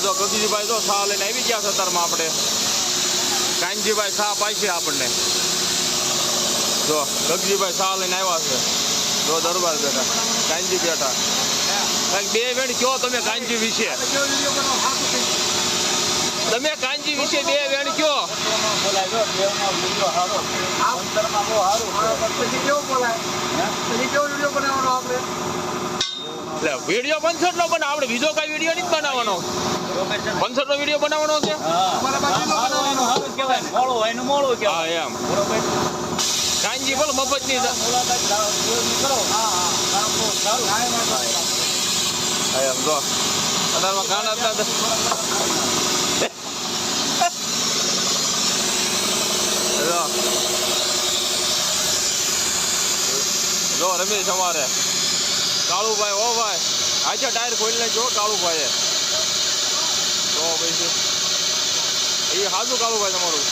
જો ગગજીભાઈ જો સા લઈને આવી ગયા છે અત્યારમાં આપણે કાનજીભાઈ સા પાછી આપણને જો ગગજીભાઈ સા લઈને આવ્યા છે જો દરબાર બેઠા કાનજી બેઠા કંઈક બે વેણ કયો તમે કાનજી વિશે તમે કાનજી વિશે બે વેણ કયો વિડીયો 65 નો બને આપણે બીજો કઈ વિડીયો નથી બનાવવાનો 65 નો વિડીયો બનાવવાનો છે હા એમ કાનજી બોલો મફત ની એમ જો અત્યારમાં ગાના જો રમેશ અમારે કાળુભાઈ ઓ ભાઈ આછા ટાયર ખોલીને જો કાળુભાઈ તો ભાઈ એ હાજુ કાળુભાઈ તમારું